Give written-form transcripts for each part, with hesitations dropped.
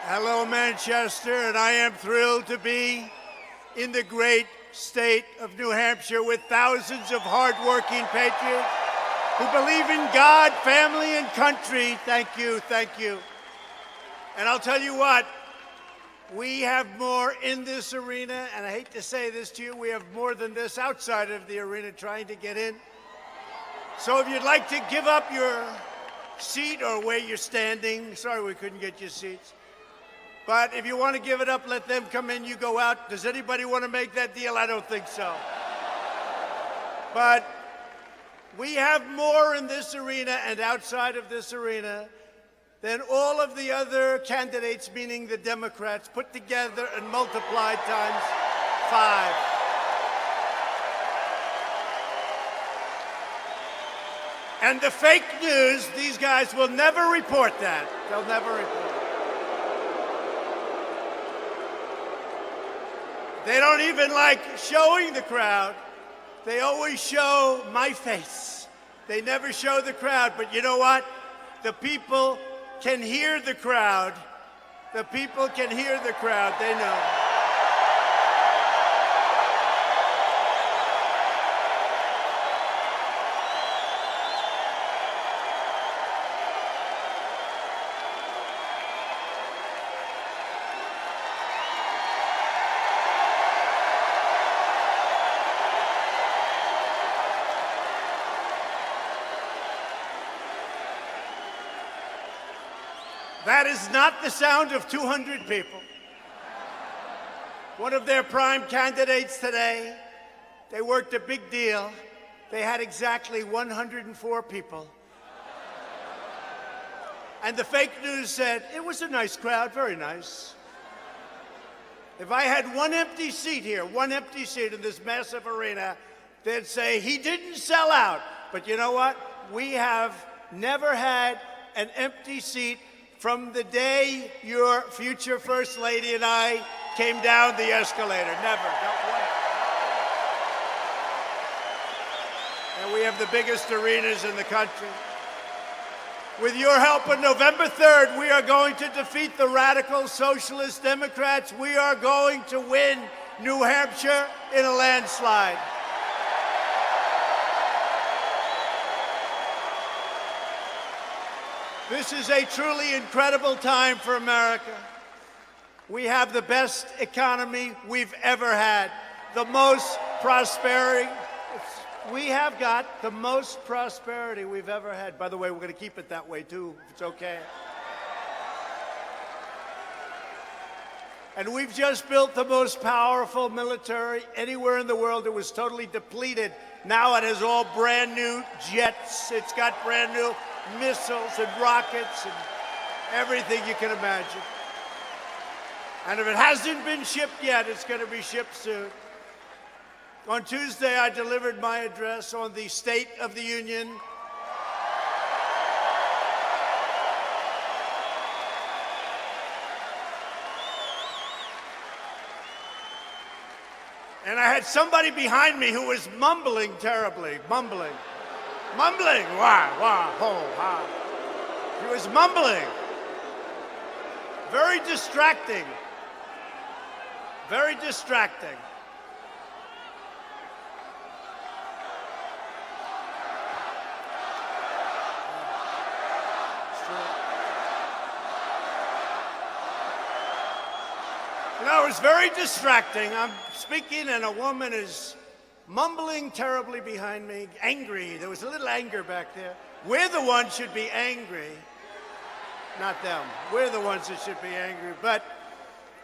Hello, Manchester, and I am thrilled to be in the great state of New Hampshire with thousands of hardworking patriots who believe in God, family, and country. Thank you, thank you. And I'll tell you what, we have more in this arena, and I hate to say this to you, we have more than this outside of the arena trying to get in. So if you'd like to give up your seat or where you're standing, sorry we couldn't get you seats. But if you want to give it up, let them come in, you go out. Does anybody want to make that deal? I don't think so. But we have more in this arena and outside of this arena than all of the other candidates, meaning the Democrats, put together and multiplied times 5. And the fake news, these guys will never report that. They'll never report it. They don't even like showing the crowd. They always show my face. They never show the crowd. But you know what? The people can hear the crowd. The people can hear the crowd. They know. That is not the sound of 200 people. One of their prime candidates today, they worked a big deal. They had exactly 104 people. And the fake news said, it was a nice crowd, very nice. If I had one empty seat here, one empty seat in this massive arena, they'd say, he didn't sell out. But you know what? We have never had an empty seat from the day your future First Lady and I came down the escalator. Never. Not one. And we have the biggest arenas in the country. With your help on November 3rd, we are going to defeat the radical socialist Democrats. We are going to win New Hampshire in a landslide. This is a truly incredible time for America. We have the best economy we've ever had, the most prosperity. We have got the most prosperity we've ever had. By the way, we're going to keep it that way, too, if it's okay. And we've just built the most powerful military anywhere in the world. It was totally depleted. Now it has all brand new jets. It's got brand new missiles and rockets and everything you can imagine. And if it hasn't been shipped yet, it's going to be shipped soon. On Tuesday, I delivered my address on the State of the Union. And I had somebody behind me who was mumbling terribly, mumbling, wah, wah, ho, ha. He was mumbling. Very distracting. Very distracting. No, it was very distracting. I'm speaking and a woman is mumbling terribly behind me, angry. There was a little anger back there. We're the ones should be angry, not them. We're the ones that should be angry. But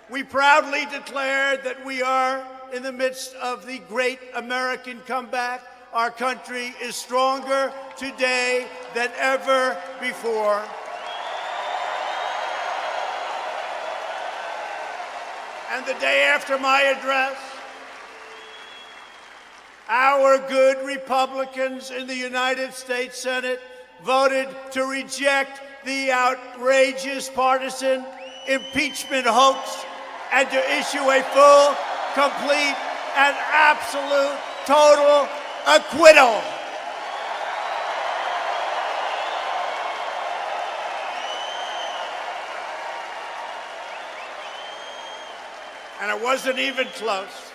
we proudly declared that we are in the midst of the great American comeback. Our country is stronger today than ever before. And the day after my address, our good Republicans in the United States Senate voted to reject the outrageous partisan impeachment hoax and to issue a full, complete, and absolute total acquittal. And it wasn't even close.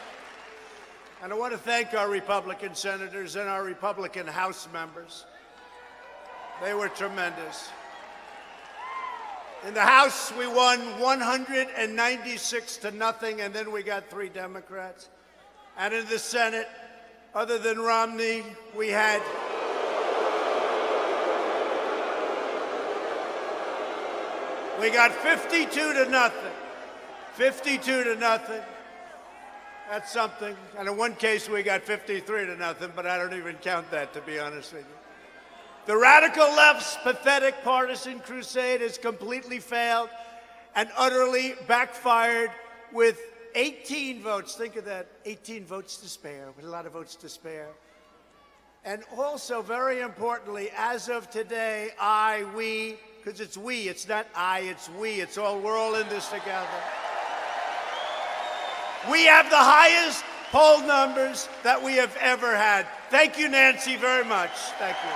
And I want to thank our Republican senators and our Republican House members. They were tremendous. In the House, we won 196 to nothing, and then we got 3 Democrats. And in the Senate, other than Romney, we got 52 to nothing. 52 to nothing. That's something. And in one case, we got 53 to nothing, but I don't even count that, to be honest with you. The radical left's pathetic partisan crusade has completely failed and utterly backfired with 18 votes. Think of that, 18 votes to spare, with a lot of votes to spare. And also, very importantly, as of today, we, because it's we, it's not I, it's we, it's all, we're all in this together. We have the highest poll numbers that we have ever had. Thank you, Nancy, very much. Thank you.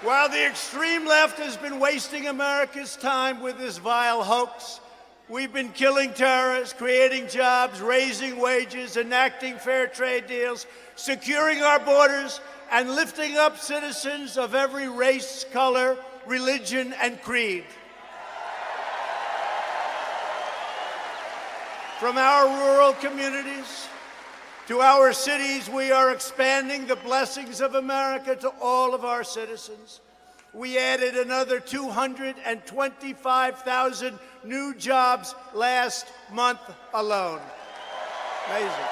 While the extreme left has been wasting America's time with this vile hoax, we've been killing terrorists, creating jobs, raising wages, enacting fair trade deals, securing our borders, and lifting up citizens of every race, color, religion, and creed. From our rural communities to our cities, we are expanding the blessings of America to all of our citizens. We added another 225,000 new jobs last month alone. Amazing.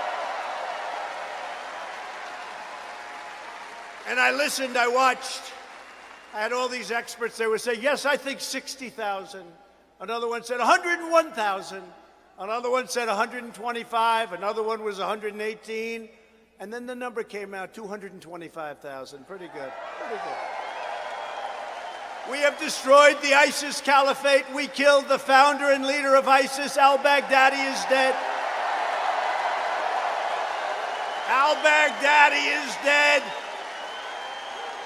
And I listened, I watched. I had all these experts. They would say, yes, I think 60,000. Another one said 101,000. Another one said 125. Another one was 118. And then the number came out, 225,000. Pretty good. Pretty good. We have destroyed the ISIS caliphate. We killed the founder and leader of ISIS. Al-Baghdadi is dead. Al-Baghdadi is dead.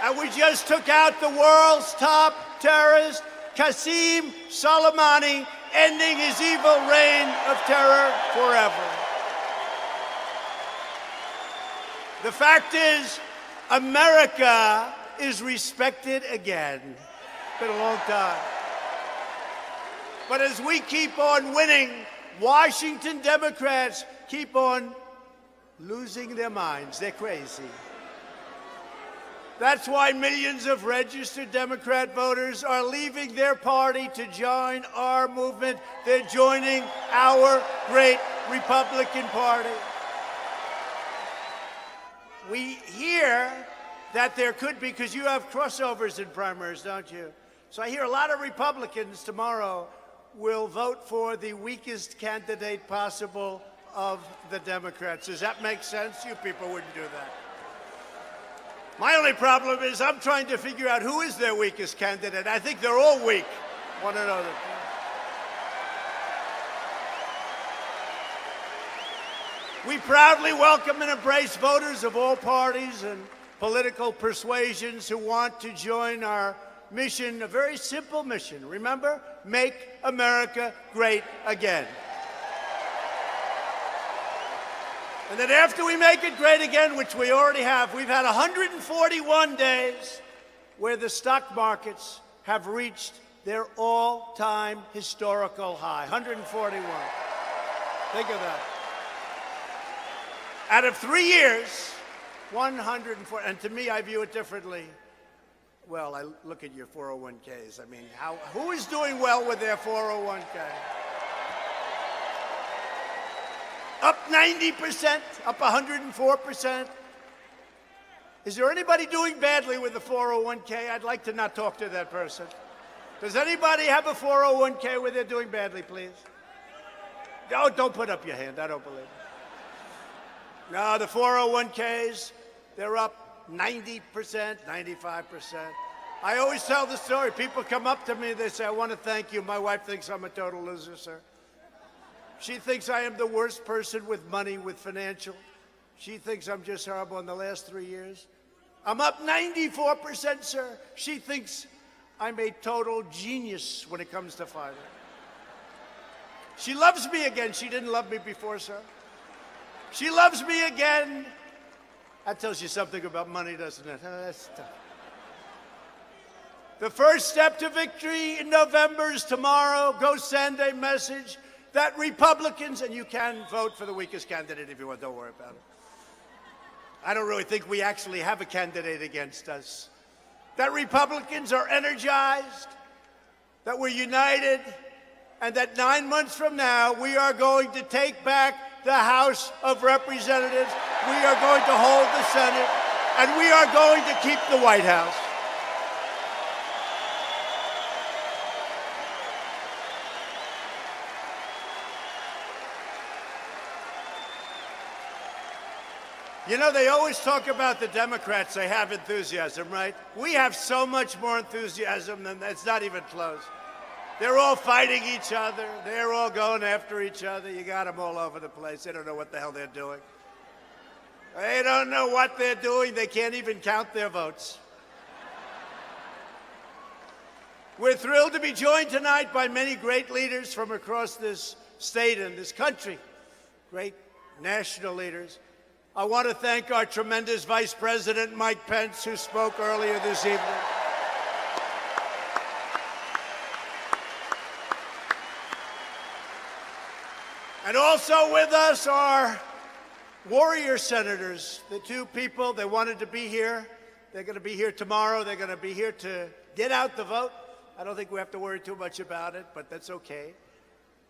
And we just took out the world's top terrorist, Qasem Soleimani, ending his evil reign of terror forever. The fact is, America is respected again. It's been a long time. But as we keep on winning, Washington Democrats keep on losing their minds. They're crazy. That's why millions of registered Democrat voters are leaving their party to join our movement. They're joining our great Republican Party. We hear that there could be, because you have crossovers in primaries, don't you? So I hear a lot of Republicans tomorrow will vote for the weakest candidate possible of the Democrats. Does that make sense? You people wouldn't do that. My only problem is I'm trying to figure out who is their weakest candidate. I think they're all weak, one another. We proudly welcome and embrace voters of all parties and political persuasions who want to join our mission, a very simple mission. Remember, make America great again. And then after we make it great again, which we already have, we've had 141 days where the stock markets have reached their all-time historical high, 141. Think of that. Out of 3 years, 104, and to me, I view it differently. Well, I look at your 401ks. I mean, who is doing well with their 401k? Up 90%, up 104%. Is there anybody doing badly with the 401k? I'd like to not talk to that person. Does anybody have a 401k where they're doing badly, please? No, don't put up your hand. I don't believe it. No, the 401ks, they're up 90%, 95%. I always tell the story. People come up to me, they say, I want to thank you. My wife thinks I'm a total loser, sir. She thinks I am the worst person with money, with financial. She thinks I'm just horrible in the last 3 years. I'm up 94%, sir. She thinks I'm a total genius when it comes to fighting. She loves me again. She didn't love me before, sir. She loves me again. That tells you something about money, doesn't it? That's tough. The first step to victory in November is tomorrow. Go send a message that Republicans, and you can vote for the weakest candidate if you want, don't worry about it. I don't really think we actually have a candidate against us. That Republicans are energized, that we're united, and that 9 months from now, we are going to take back the House of Representatives, we are going to hold the Senate, and we are going to keep the White House. You know, they always talk about the Democrats, they have enthusiasm, right? We have so much more enthusiasm than that's not even close. They're all fighting each other. They're all going after each other. You got them all over the place. They don't know what the hell they're doing. They don't know what they're doing. They can't even count their votes. We're thrilled to be joined tonight by many great leaders from across this state and this country, great national leaders. I want to thank our tremendous Vice President, Mike Pence, who spoke earlier this evening. And also with us are warrior senators, the two people that wanted to be here. They're going to be here tomorrow. They're going to be here to get out the vote. I don't think we have to worry too much about it, but that's okay.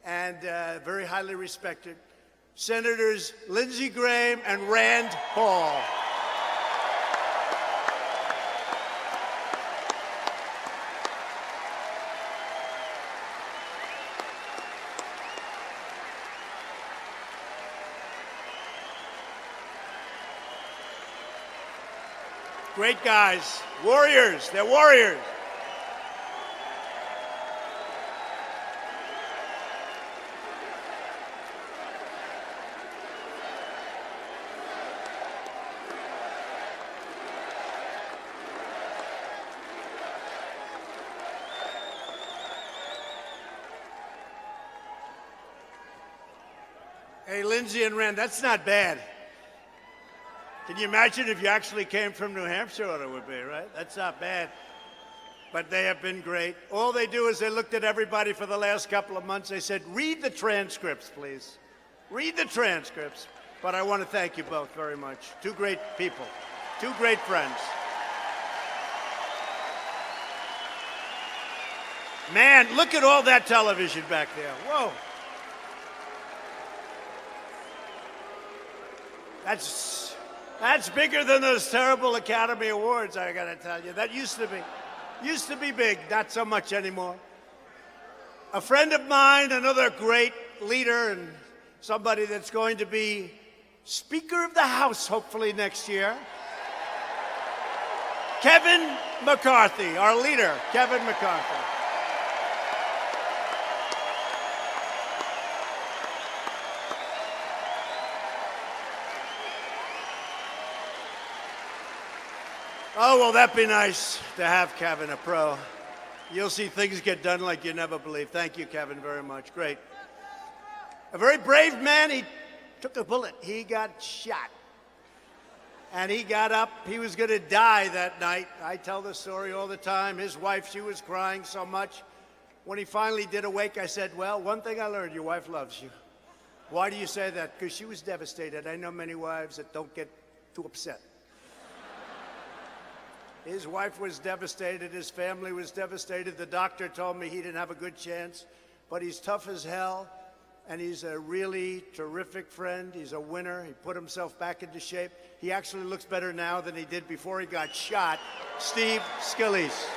And very highly respected. Senators Lindsey Graham and Rand Paul. Great guys, warriors, they're warriors. Hey, Lindsey and Rand, that's not bad. Can you imagine if you actually came from New Hampshire, what it would be, right? That's not bad. But they have been great. All they do is they looked at everybody for the last couple of months. They said, read the transcripts, please. Read the transcripts. But I want to thank you both very much. Two great people, two great friends. Man, look at all that television back there. Whoa. That's bigger than those terrible Academy Awards, I gotta tell you. That used to be big, not so much anymore. A friend of mine, another great leader and somebody that's going to be Speaker of the House, hopefully next year. Kevin McCarthy, our leader, Kevin McCarthy. Oh, well, that'd be nice to have Kevin, a pro. You'll see things get done like you never believe. Thank you, Kevin, very much. Great. A very brave man. He took a bullet. He got shot. And he got up. He was going to die that night. I tell the story all the time. His wife, she was crying so much. When he finally did awake, I said, well, one thing I learned, your wife loves you. Why do you say that? Because she was devastated. I know many wives that don't get too upset. His wife was devastated. His family was devastated. The doctor told me he didn't have a good chance, but he's tough as hell, and he's a really terrific friend. He's a winner. He put himself back into shape. He actually looks better now than he did before he got shot. Steve Scalise.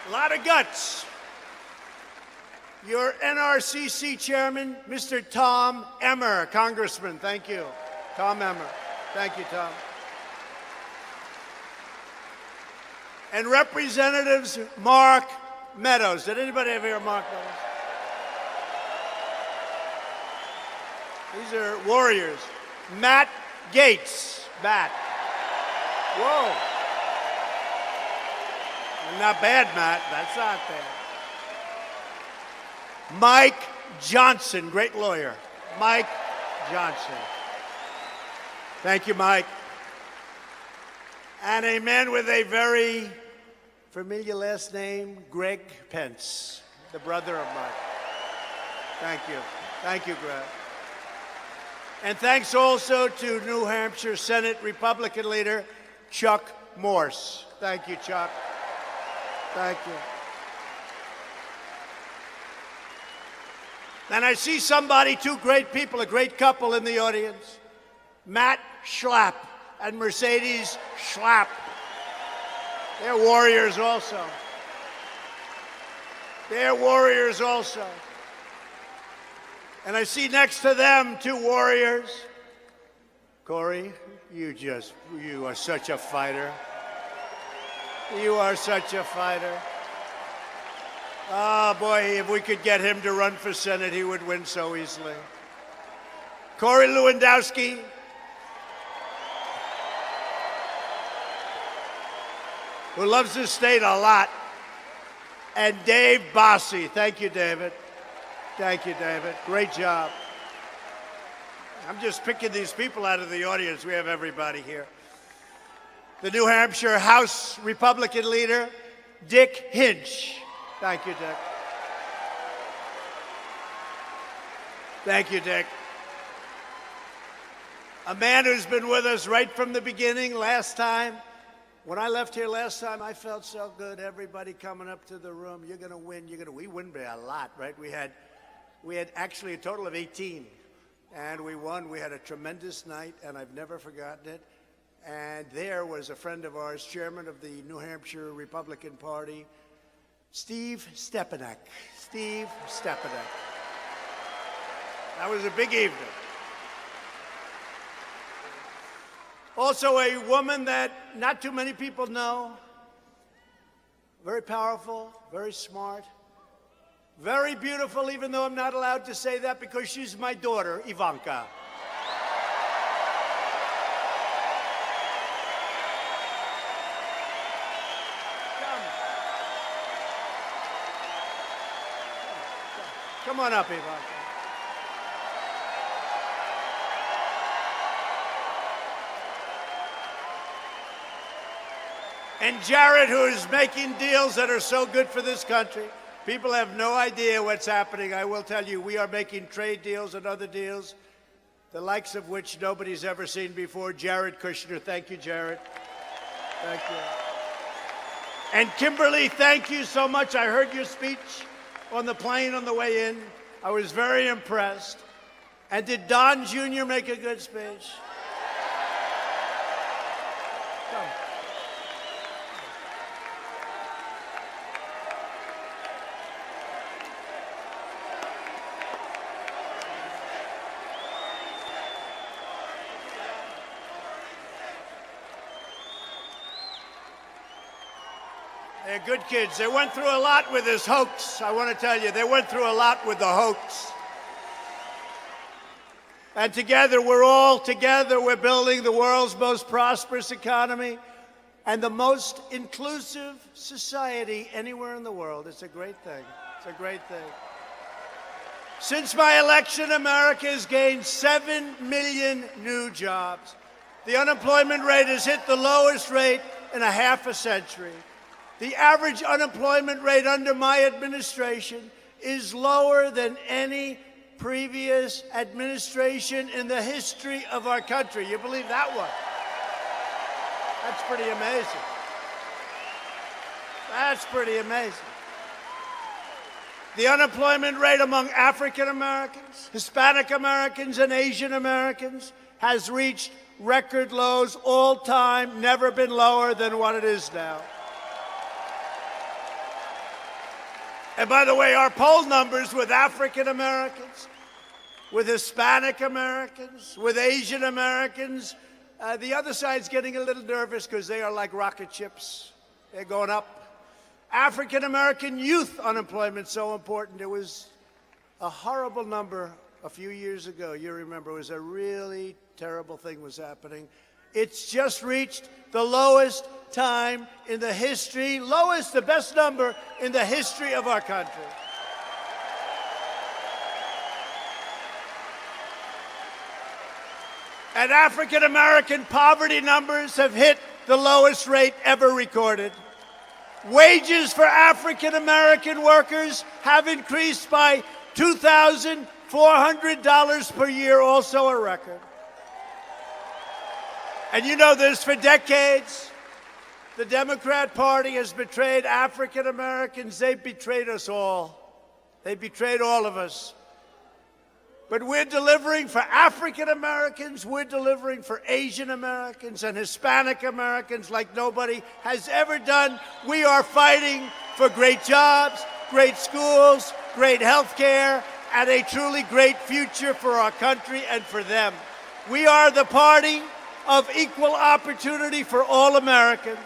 A lot of guts. Your NRCC chairman, Mr. Tom Emmer, Congressman. Thank you. Tom Emmer. Thank you, Tom. and Representatives Mark Meadows. Did anybody ever hear Mark Meadows? These are warriors. Matt Gaetz. Matt. Whoa. Not bad, Matt. That's not bad. Mike Johnson, great lawyer. Mike Johnson. Thank you, Mike. And a man with a very familiar last name, Greg Pence, the brother of Mike. Thank you. Thank you, Greg. And thanks also to New Hampshire Senate Republican leader, Chuck Morse. Thank you, Chuck. Thank you. And I see somebody, two great people, a great couple in the audience. Matt Schlapp and Mercedes Schlapp. They're warriors also. They're warriors also. And I see next to them two warriors. Corey, you are such a fighter. You are such a fighter. Oh, boy, if we could get him to run for Senate, he would win so easily. Corey Lewandowski. Who loves this state a lot. And Dave Bossie. Thank you, David. Thank you, David. Great job. I'm just picking these people out of the audience. We have everybody here. The New Hampshire House Republican leader, Dick Hinch. Thank you, Dick. Thank you, Dick. A man who's been with us right from the beginning. Last time, when I left here last time, I felt so good. Everybody coming up to the room. You're going to win. We win by a lot, right? We had actually a total of 18, and we won. We had a tremendous night, and I've never forgotten it. And there was a friend of ours, chairman of the New Hampshire Republican Party, Steve Stepanek. Steve Stepanek. That was a big evening. Also a woman that not too many people know. Very powerful, very smart, very beautiful, even though I'm not allowed to say that because she's my daughter, Ivanka. Come on up, Ivanka. And Jared, who is making deals that are so good for this country. People have no idea what's happening. I will tell you, we are making trade deals and other deals, the likes of which nobody's ever seen before. Jared Kushner. Thank you, Jared. Thank you. And Kimberly, thank you so much. I heard your speech on the plane on the way in. I was very impressed. And did Don Jr. make a good speech? Come. They're good kids. They went through a lot with this hoax. I want to tell you, they went through a lot with the hoax. And together, we're building the world's most prosperous economy and the most inclusive society anywhere in the world. It's a great thing. It's a great thing. Since my election, America has gained 7 million new jobs. The unemployment rate has hit the lowest rate in a half a century. The average unemployment rate under my administration is lower than any previous administration in the history of our country. You believe that one? That's pretty amazing. That's pretty amazing. The unemployment rate among African Americans, Hispanic Americans, and Asian Americans has reached record lows all time, never been lower than what it is now. And by the way, our poll numbers with African Americans, with Hispanic Americans, with Asian Americans, the other side's getting a little nervous because they are like rocket ships. They're going up. African American youth unemployment so important. There was a horrible number a few years ago. You remember, it was a really terrible thing was happening. It's just reached the lowest time in the history, the best number in the history of our country. And African American poverty numbers have hit the lowest rate ever recorded. Wages for African American workers have increased by $2,400 per year, also a record. And you know this, for decades, the Democrat Party has betrayed African Americans. They betrayed us all. They betrayed all of us. But we're delivering for African Americans, we're delivering for Asian Americans and Hispanic Americans like nobody has ever done. We are fighting for great jobs, great schools, great health care, and a truly great future for our country and for them. We are the party of equal opportunity for all Americans.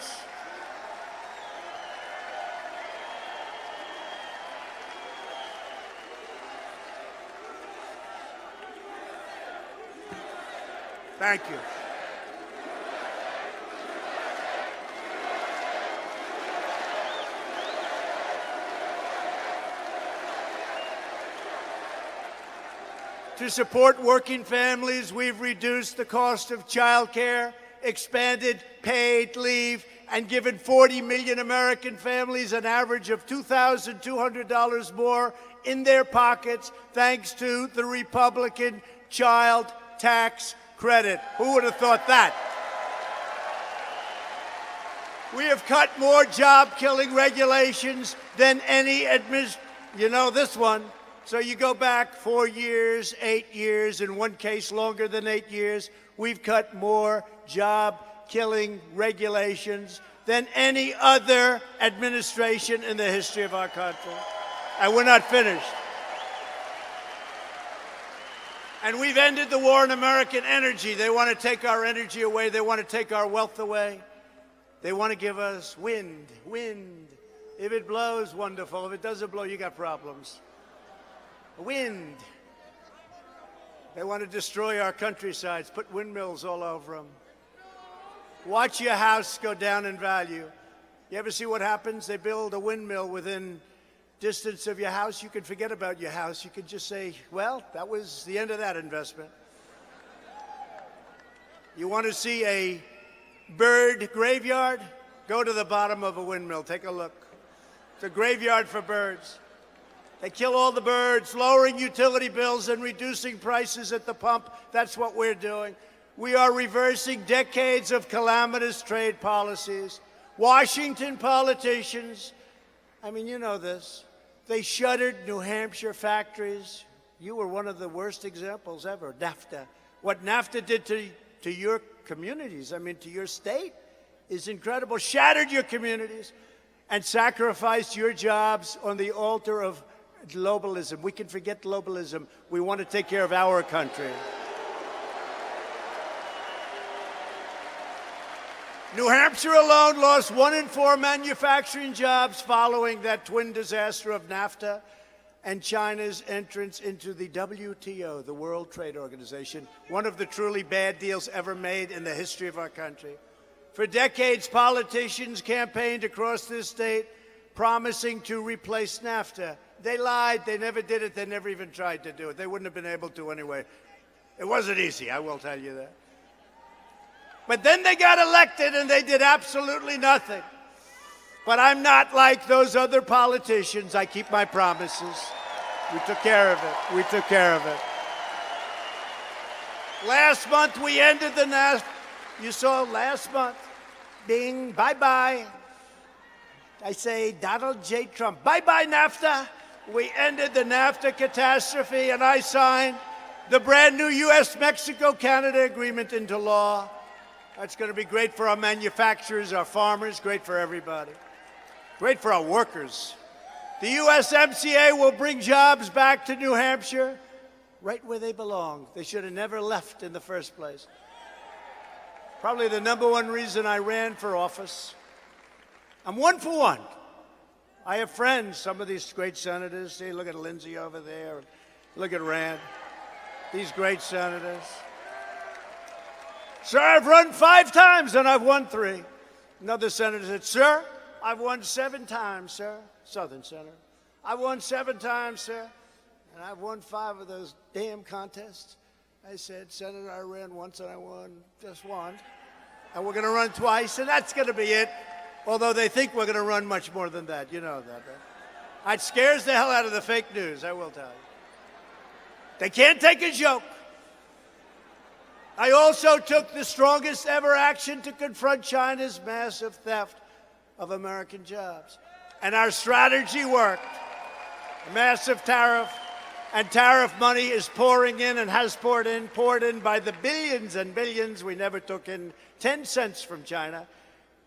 Thank you. To support working families, we've reduced the cost of child care, expanded paid leave, and given 40 million American families an average of $2,200 more in their pockets thanks to the Republican child tax credit. Who would have thought that? We have cut more job-killing regulations than any you know this one. So you go back 4 years, 8 years, in one case longer than 8 years. We've cut more job-killing regulations than any other administration in the history of our country. And we're not finished. And we've ended the war on American energy. They want to take our energy away. They want to take our wealth away. They want to give us wind. If it blows, wonderful. If it doesn't blow, you got problems. Wind. They want to destroy our countrysides, put windmills all over them. Watch your house go down in value. You ever see what happens? They build a windmill within distance of your house. You can forget about your house. You can just say, well, that was the end of that investment. You want to see a bird graveyard? Go to the bottom of a windmill. Take a look. It's a graveyard for birds. They kill all the birds, lowering utility bills and reducing prices at the pump. That's what we're doing. We are reversing decades of calamitous trade policies. Washington politicians, I mean, you know this. They shuttered New Hampshire factories. You were one of the worst examples ever, NAFTA. What NAFTA did to your communities, I mean, to your state, is incredible. Shattered your communities and sacrificed your jobs on the altar of globalism. We can forget globalism. We want to take care of our country. New Hampshire alone lost 1 in 4 manufacturing jobs following that twin disaster of NAFTA and China's entrance into the WTO, the World Trade Organization, one of the truly bad deals ever made in the history of our country. For decades, politicians campaigned across this state promising to replace NAFTA. They lied. They never did it. They never even tried to do it. They wouldn't have been able to anyway. It wasn't easy, I will tell you that. But then they got elected and they did absolutely nothing. But I'm not like those other politicians. I keep my promises. We took care of it. We took care of it. Last month we ended the NAFTA. You saw last month. Bing, bye-bye. I say Donald J. Trump. Bye-bye, NAFTA. We ended the NAFTA catastrophe and I signed the brand new U.S.-Mexico-Canada agreement into law. That's going to be great for our manufacturers, our farmers, great for everybody. Great for our workers. The USMCA will bring jobs back to New Hampshire right where they belong. They should have never left in the first place. Probably the #1 reason I ran for office. I'm 1 for 1. I have friends, some of these great senators. See, look at Lindsey over there. Look at Rand. These great senators. Sir, I've run 5 times and I've won 3. Another senator said, sir, I've won 7 times, sir. Southern senator. I've won 7 times, sir. And I've won 5 of those damn contests. I said, Senator, I ran once and I won just one. And we're going to run twice, and that's going to be it. Although they think we're going to run much more than that. You know that, right? It scares the hell out of the fake news, I will tell you. They can't take a joke. I also took the strongest ever action to confront China's massive theft of American jobs. And our strategy worked. A massive tariff, and tariff money is pouring in and has poured in by the billions and billions. We never took in 10 cents from China.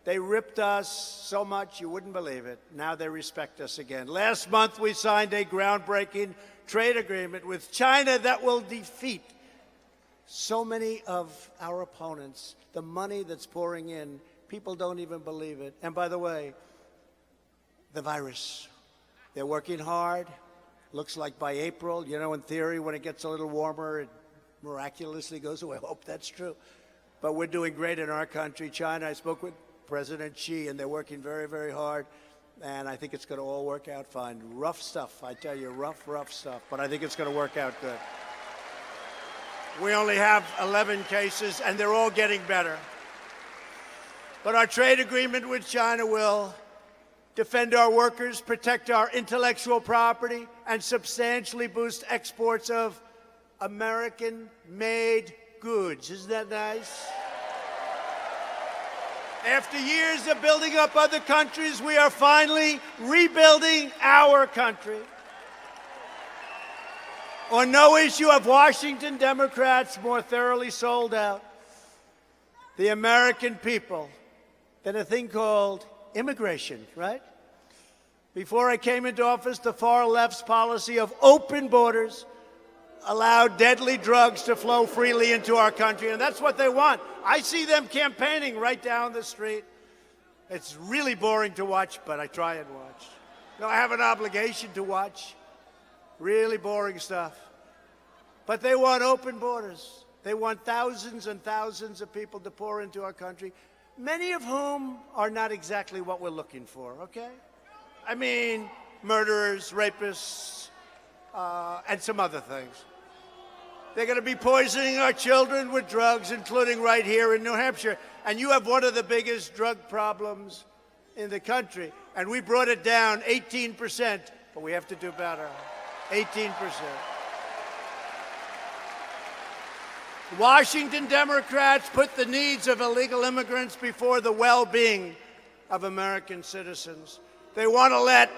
They ripped us so much you wouldn't believe it. Now they respect us again. Last month we signed a groundbreaking trade agreement with China that will defeat so many of our opponents. The money that's pouring in, people don't even believe it. And by the way, the virus, they're working hard. Looks like by April, you know, in theory, when it gets a little warmer, it miraculously goes away. I hope that's true. But we're doing great in our country. China, I spoke with President Xi, and they're working very, very hard. And I think it's going to all work out fine. Rough stuff, I tell you, rough stuff. But I think it's going to work out good. We only have 11 cases, and they're all getting better. But our trade agreement with China will defend our workers, protect our intellectual property, and substantially boost exports of American-made goods. Isn't that nice? After years of building up other countries, we are finally rebuilding our country. On no issue have Washington Democrats more thoroughly sold out the American people than a thing called immigration, right? Before I came into office, the far left's policy of open borders allowed deadly drugs to flow freely into our country, and that's what they want. I see them campaigning right down the street. It's really boring to watch, but I try and watch. No, I have an obligation to watch. Really boring stuff. But they want open borders. They want thousands and thousands of people to pour into our country, many of whom are not exactly what we're looking for, okay? I mean, murderers, rapists, and some other things. They're going to be poisoning our children with drugs, including right here in New Hampshire. And you have one of the biggest drug problems in the country. And we brought it down 18%, but we have to do better. 18%. Washington Democrats put the needs of illegal immigrants before the well-being of American citizens. They want to let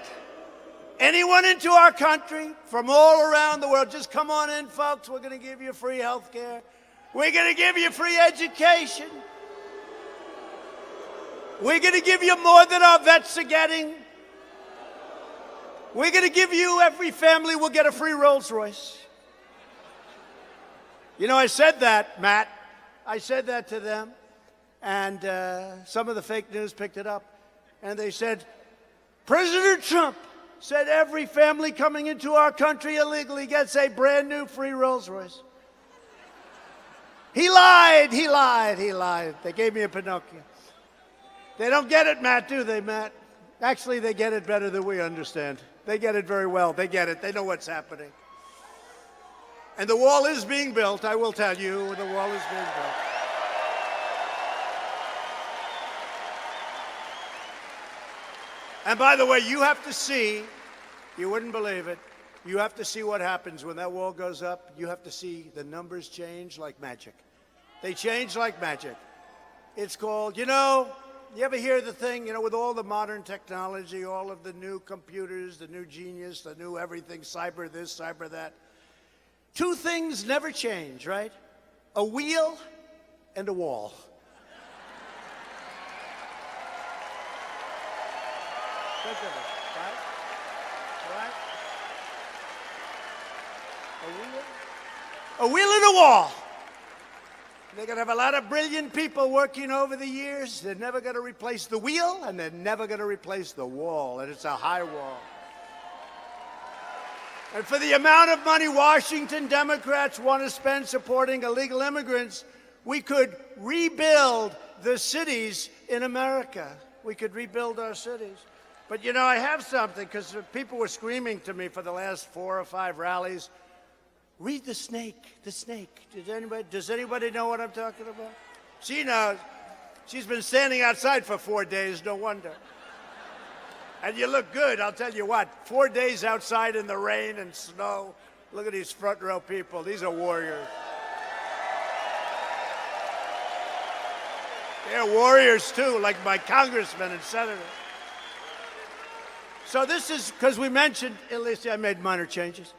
anyone into our country from all around the world. Just come on in, folks. We're going to give you free health care. We're going to give you free education. We're going to give you more than our vets are getting. We're going to give you, every family will get a free Rolls Royce. You know, I said that, Matt. I said that to them. And some of the fake news picked it up. And they said, President Trump said every family coming into our country illegally gets a brand new free Rolls Royce. He lied. They gave me a Pinocchio. They don't get it, Matt, do they, Matt? Actually, they get it better than we understand. They get it very well. They get it. They know what's happening. And the wall is being built, I will tell you. The wall is being built. And by the way, you have to see, you wouldn't believe it, you have to see what happens when that wall goes up. You have to see the numbers change like magic. They change like magic. It's called, you ever hear the thing, with all the modern technology, all of the new computers, the new genius, the new everything, cyber this, cyber that. 2 things never change, right? A wheel and a wall. Think of it, right? A wheel and a wall. They're going to have a lot of brilliant people working over the years. They're never going to replace the wheel, and they're never going to replace the wall, and it's a high wall. And for the amount of money Washington Democrats want to spend supporting illegal immigrants, we could rebuild the cities in America. We could rebuild our cities. But, you know, I have something, because people were screaming to me for the last 4 or 5 rallies, read The Snake, The Snake. Does anybody know what I'm talking about? She knows. She's been standing outside for 4 days, no wonder. And you look good, I'll tell you what. 4 days outside in the rain and snow. Look at these front row people. These are warriors. They're warriors, too, like my congressmen and senators. So this is, because we mentioned, at least I made minor changes.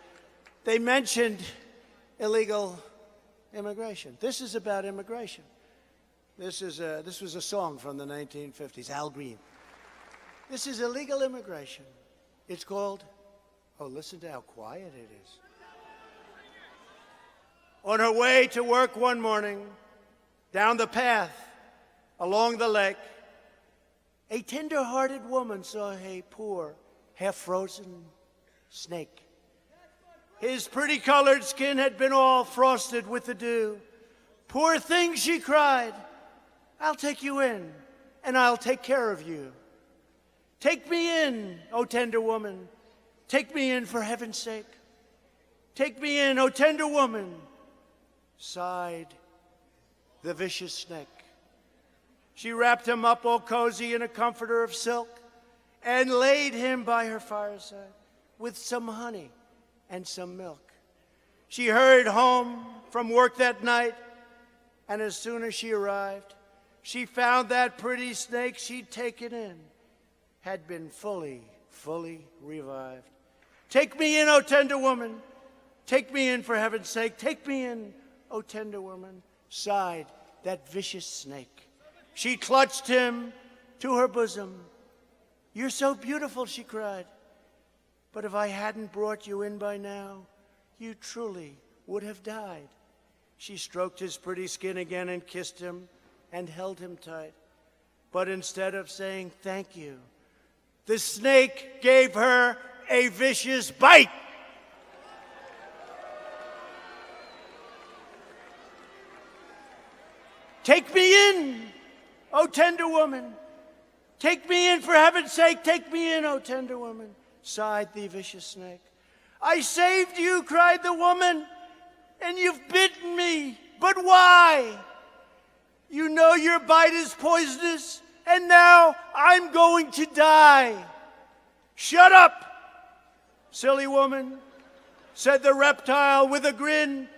They mentioned illegal immigration. This is about immigration. This was a song from the 1950s, Al Green. This is illegal immigration. It's called, oh, listen to how quiet it is. On her way to work one morning, down the path, along the lake, a tender-hearted woman saw a poor, half-frozen snake. His pretty-colored skin had been all frosted with the dew. Poor thing, she cried, I'll take you in, and I'll take care of you. Take me in, O tender woman. Take me in for heaven's sake. Take me in, O tender woman, sighed the vicious snake. She wrapped him up all cozy in a comforter of silk and laid him by her fireside with some honey and some milk. She hurried home from work that night, and as soon as she arrived, she found that pretty snake she'd taken in had been fully revived. Take me in, O tender woman. Take me in for heaven's sake. Take me in, O tender woman, sighed that vicious snake. She clutched him to her bosom. You're so beautiful, she cried. But if I hadn't brought you in by now, you truly would have died. She stroked his pretty skin again and kissed him and held him tight. But instead of saying thank you, the snake gave her a vicious bite. Take me in, O tender woman. Take me in for heaven's sake. Take me in, O tender woman, sighed the vicious snake. I saved you, cried the woman, and you've bitten me. But why? You know your bite is poisonous, and now I'm going to die. Shut up, silly woman, said the reptile with a grin.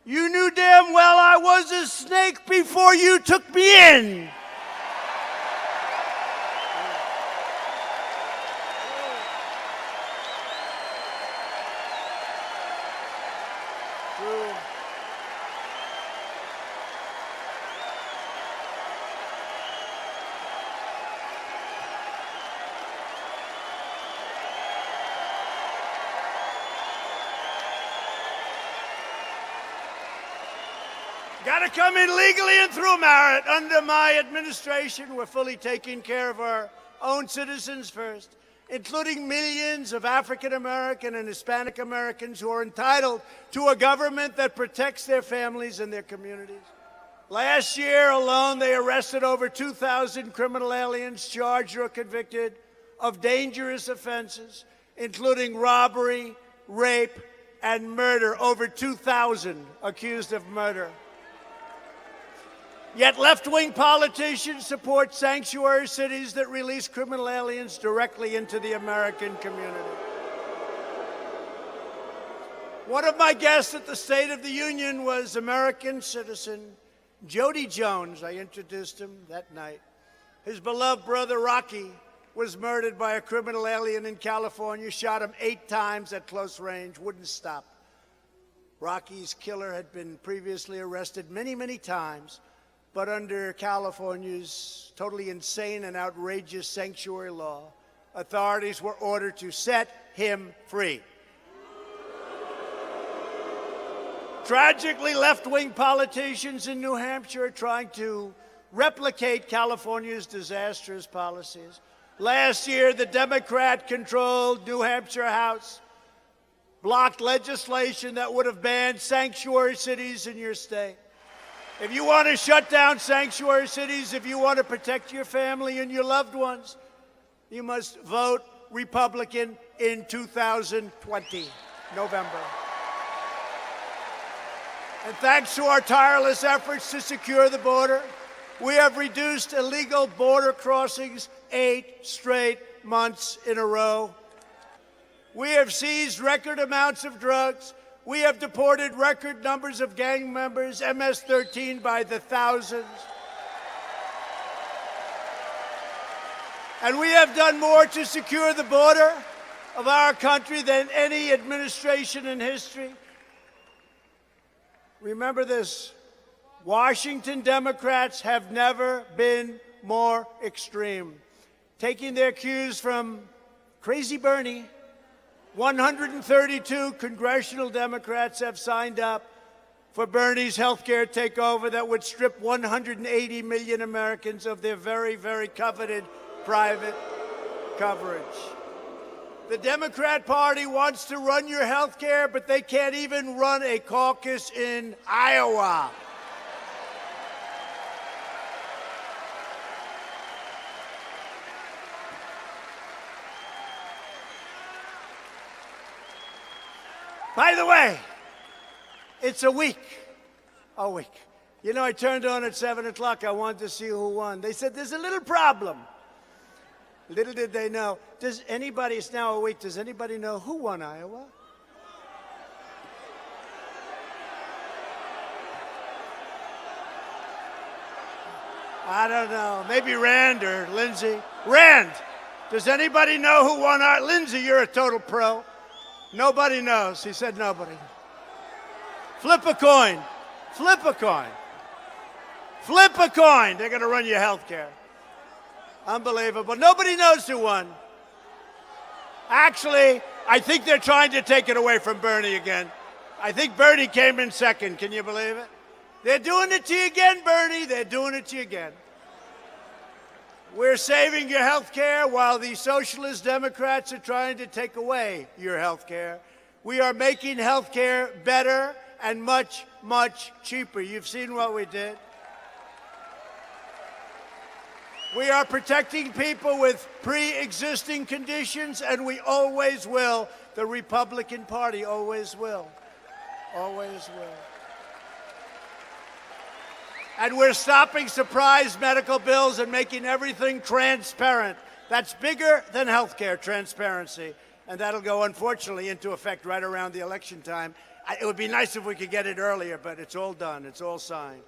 You knew damn well I was a snake before you took me in. Got to come in legally and through merit. Under my administration, we're fully taking care of our own citizens first, including millions of African American and Hispanic Americans who are entitled to a government that protects their families and their communities. Last year alone, they arrested over 2,000 criminal aliens charged or convicted of dangerous offenses, including robbery, rape, and murder. Over 2,000 accused of murder. Yet left-wing politicians support sanctuary cities that release criminal aliens directly into the American community. One of my guests at the State of the Union was American citizen Jody Jones. I introduced him that night. His beloved brother Rocky was murdered by a criminal alien in California, shot him 8 times at close range, wouldn't stop. Rocky's killer had been previously arrested many times, but under California's totally insane and outrageous sanctuary law, authorities were ordered to set him free. Tragically, left-wing politicians in New Hampshire are trying to replicate California's disastrous policies. Last year, the Democrat-controlled New Hampshire House blocked legislation that would have banned sanctuary cities in your state. If you want to shut down sanctuary cities, if you want to protect your family and your loved ones, you must vote Republican in 2020, November. And thanks to our tireless efforts to secure the border, we have reduced illegal border crossings 8 straight months in a row. We have seized record amounts of drugs. We have deported record numbers of gang members, MS-13 by the thousands. And we have done more to secure the border of our country than any administration in history. Remember this, Washington Democrats have never been more extreme. Taking their cues from Crazy Bernie, 132 congressional Democrats have signed up for Bernie's health care takeover that would strip 180 million Americans of their very, very coveted private coverage. The Democrat Party wants to run your health care, but they can't even run a caucus in Iowa. By the way, it's a week. You know, I turned on at 7 o'clock. I wanted to see who won. They said, there's a little problem. Little did they know. Does anybody, it's now a week, does anybody know who won Iowa? I don't know. Maybe Rand or Lindsay. Rand, does anybody know who won our, Lindsay, you're a total pro. Nobody knows. He said nobody. Flip a coin. Flip a coin. Flip a coin. They're going to run your health care. Unbelievable. Nobody knows who won. Actually, I think they're trying to take it away from Bernie again. I think Bernie came in second. Can you believe it? They're doing it to you again, Bernie. They're doing it to you again. We're saving your health care while the socialist Democrats are trying to take away your health care. We are making health care better and much, much cheaper. You've seen what we did. We are protecting people with pre-existing conditions, and we always will. The Republican Party always will. Always will. And we're stopping surprise medical bills and making everything transparent. That's bigger than health care, transparency. And that'll go, unfortunately, into effect right around the election time. It would be nice if we could get it earlier, but it's all done. It's all signed.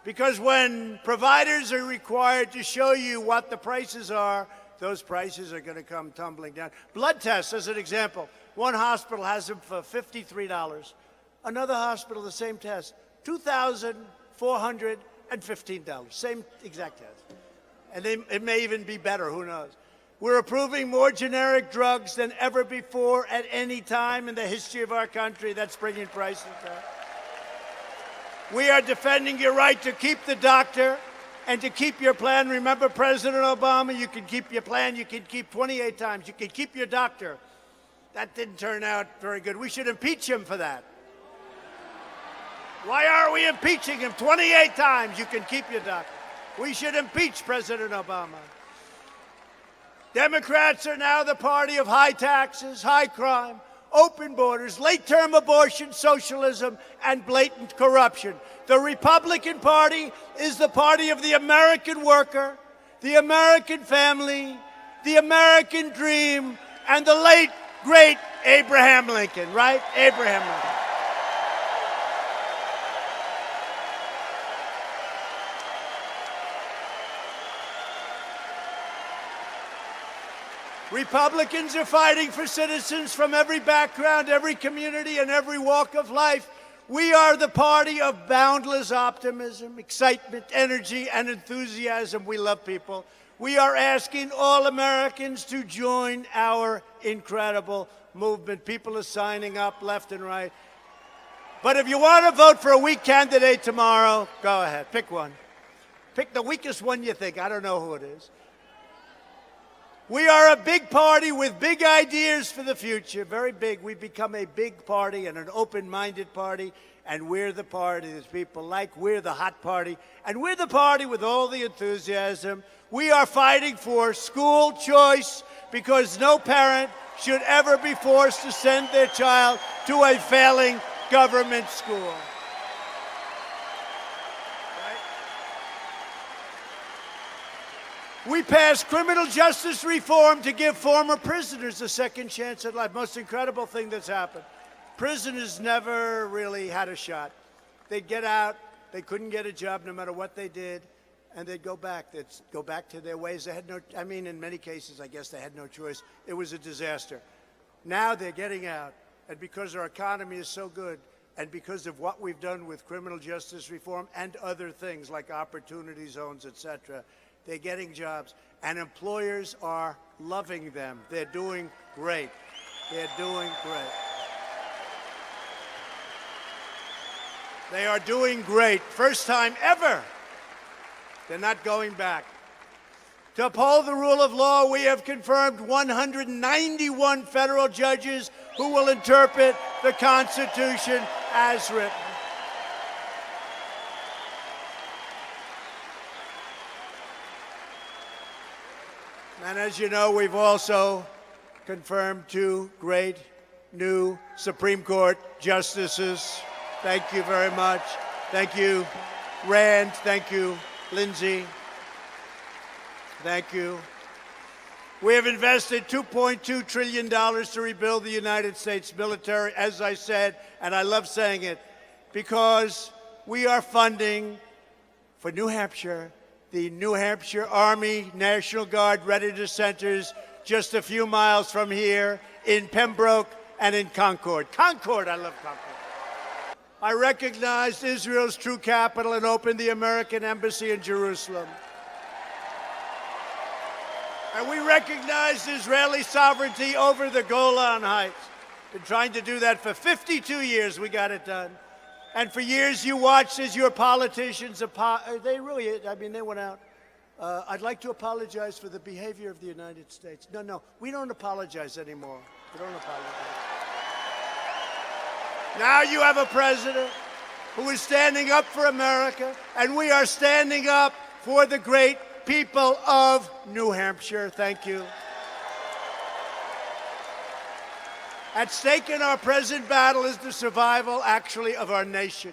Because when providers are required to show you what the prices are, those prices are going to come tumbling down. Blood tests, as an example. One hospital has them for $53. Another hospital, the same test, $2,415. Same exact test. And it may even be better, who knows. We're approving more generic drugs than ever before at any time in the history of our country. That's bringing prices down. We are defending your right to keep the doctor and to keep your plan. Remember President Obama, you can keep your plan, you can keep 28 times. You can keep your doctor. That didn't turn out very good. We should impeach him for that. Why are we impeaching him 28 times? You can keep your doctor. We should impeach President Obama. Democrats are now the party of high taxes, high crime, open borders, late-term abortion, socialism, and blatant corruption. The Republican Party is the party of the American worker, the American family, the American dream, and the late, great Abraham Lincoln, right? Abraham Lincoln. Republicans are fighting for citizens from every background, every community, and every walk of life. We are the party of boundless optimism, excitement, energy, and enthusiasm. We love people. We are asking all Americans to join our incredible movement. People are signing up left and right. But if you want to vote for a weak candidate tomorrow, go ahead. Pick one. Pick the weakest one you think. I don't know who it is. We are a big party with big ideas for the future, very big. We've become a big party and an open-minded party, and we're the party that people like. We're the hot party, and we're the party with all the enthusiasm. We are fighting for school choice because no parent should ever be forced to send their child to a failing government school. We passed criminal justice reform to give former prisoners a second chance at life. Most incredible thing that's happened. Prisoners never really had a shot. They'd get out, they couldn't get a job no matter what they did, and they'd go back. They'd go back to their ways. They had no, I mean, in many cases, I guess they had no choice. It was a disaster. Now they're getting out, and because our economy is so good, and because of what we've done with criminal justice reform and other things like opportunity zones, et cetera, they're getting jobs, and employers are loving them. They're doing great. They're doing great. They are doing great. First time ever. They're not going back. To uphold the rule of law, we have confirmed 191 federal judges who will interpret the Constitution as written. And as you know, we've also confirmed 2 great new Supreme Court justices. Thank you very much. Thank you, Rand. Thank you, Lindsey. Thank you. We have invested $2.2 trillion to rebuild the United States military, as I said, and I love saying it, because we are funding for New Hampshire the New Hampshire Army National Guard Readiness Centers just a few miles from here in Pembroke and in Concord. Concord, I love Concord. I recognized Israel's true capital and opened the American embassy in Jerusalem. And we recognized Israeli sovereignty over the Golan Heights. Been trying to do that for 52 years. We got it done. And for years, you watched as your politicians, they went out. I'd like to apologize for the behavior of the United States. No, we don't apologize anymore. We don't apologize. Now you have a president who is standing up for America, and we are standing up for the great people of New Hampshire. Thank you. At stake in our present battle is the survival, actually, of our nation.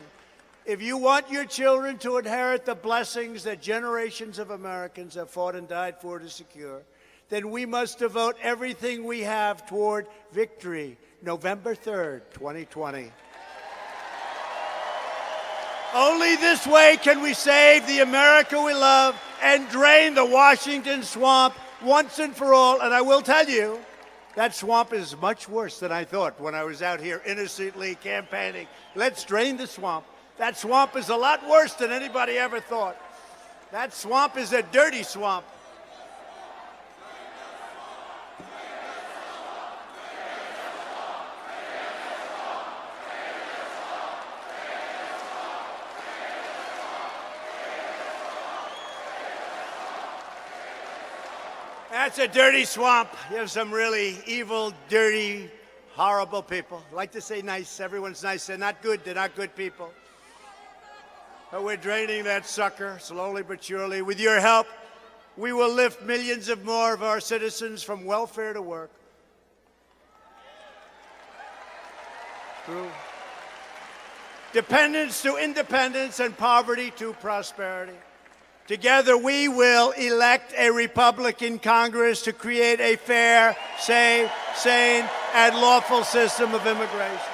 If you want your children to inherit the blessings that generations of Americans have fought and died for to secure, then we must devote everything we have toward victory, November 3rd, 2020. Only this way can we save the America we love and drain the Washington swamp once and for all. And I will tell you, that swamp is much worse than I thought when I was out here innocently campaigning. Let's drain the swamp. That swamp is a lot worse than anybody ever thought. That swamp is a dirty swamp. That's a dirty swamp. You have some really evil, dirty, horrible people. I like to say nice. Everyone's nice. They're not good. They're not good people. But we're draining that sucker slowly but surely. With your help, we will lift millions of more of our citizens from welfare to work. Through dependence to independence and poverty to prosperity. Together, we will elect a Republican Congress to create a fair, safe, sane, and lawful system of immigration.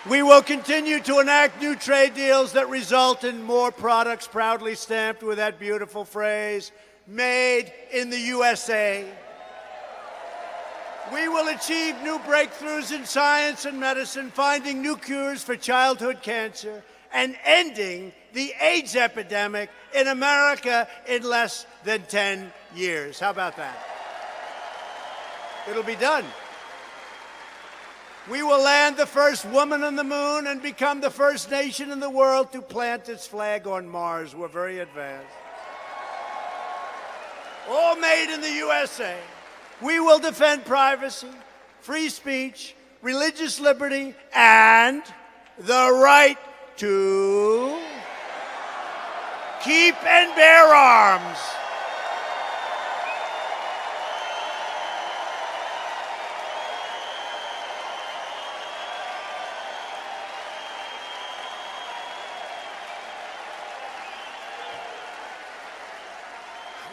We will continue to enact new trade deals that result in more products proudly stamped with that beautiful phrase, made in the USA. We will achieve new breakthroughs in science and medicine, finding new cures for childhood cancer, and ending the AIDS epidemic in America in less than 10 years. How about that? It'll be done. We will land the first woman on the moon and become the first nation in the world to plant its flag on Mars. We're very advanced. All made in the USA. We will defend privacy, free speech, religious liberty, and the right to keep and bear arms.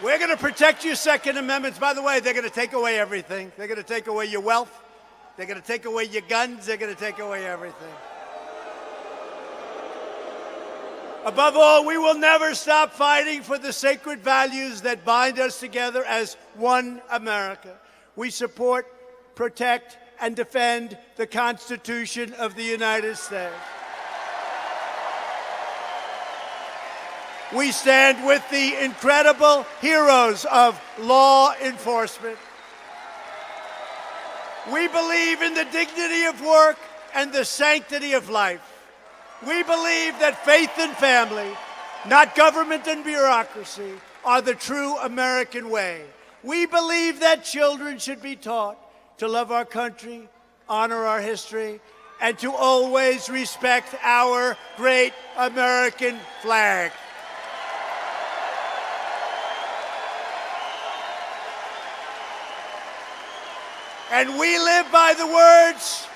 We're going to protect your Second Amendments. By the way, they're going to take away everything. They're going to take away your wealth. They're going to take away your guns. They're going to take away everything. Above all, we will never stop fighting for the sacred values that bind us together as one America. We support, protect, and defend the Constitution of the United States. We stand with the incredible heroes of law enforcement. We believe in the dignity of work and the sanctity of life. We believe that faith and family, not government and bureaucracy, are the true American way. We believe that children should be taught to love our country, honor our history, and to always respect our great American flag. And we live by the words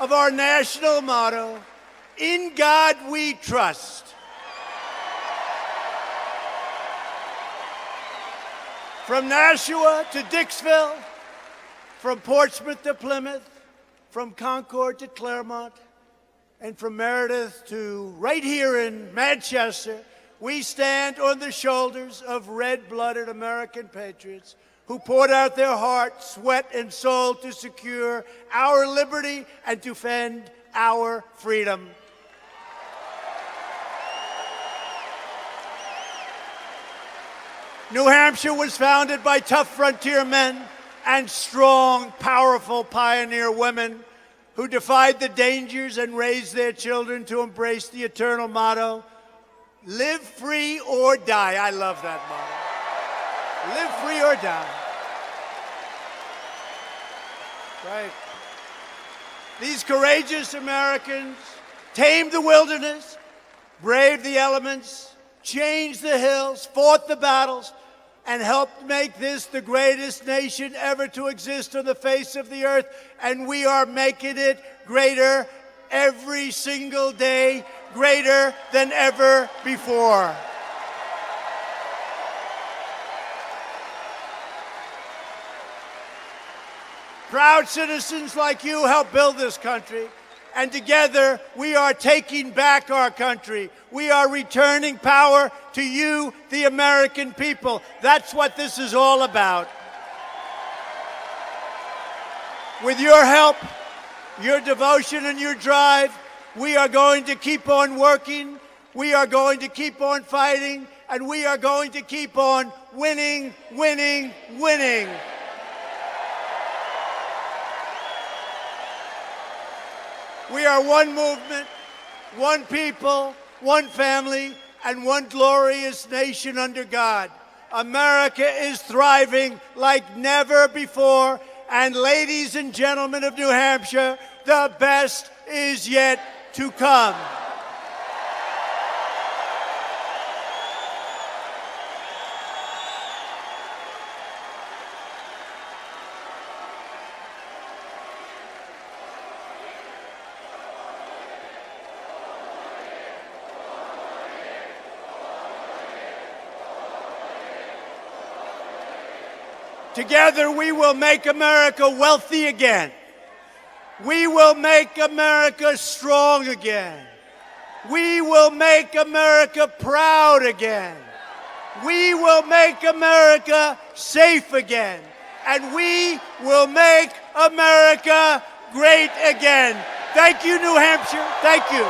of our national motto, "In God we trust." From Nashua to Dixville, from Portsmouth to Plymouth, from Concord to Claremont, and from Meredith to right here in Manchester, we stand on the shoulders of red-blooded American patriots who poured out their heart, sweat, and soul to secure our liberty and to defend our freedom. New Hampshire was founded by tough frontier men and strong, powerful pioneer women who defied the dangers and raised their children to embrace the eternal motto, "Live free or die." I love that motto. Live free or die. Right. These courageous Americans tamed the wilderness, braved the elements, changed the hills, fought the battles, and helped make this the greatest nation ever to exist on the face of the earth. And we are making it greater every single day, greater than ever before. Proud citizens like you help build this country, and together we are taking back our country. We are returning power to you, the American people. That's what this is all about. With your help, your devotion, and your drive, we are going to keep on working, we are going to keep on fighting, and we are going to keep on winning, winning, winning. We are one movement, one people, one family, and one glorious nation under God. America is thriving like never before. And ladies and gentlemen of New Hampshire, the best is yet to come. Together, we will make America wealthy again. We will make America strong again. We will make America proud again. We will make America safe again. And we will make America great again. Thank you, New Hampshire. Thank you.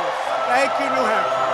Thank you, New Hampshire.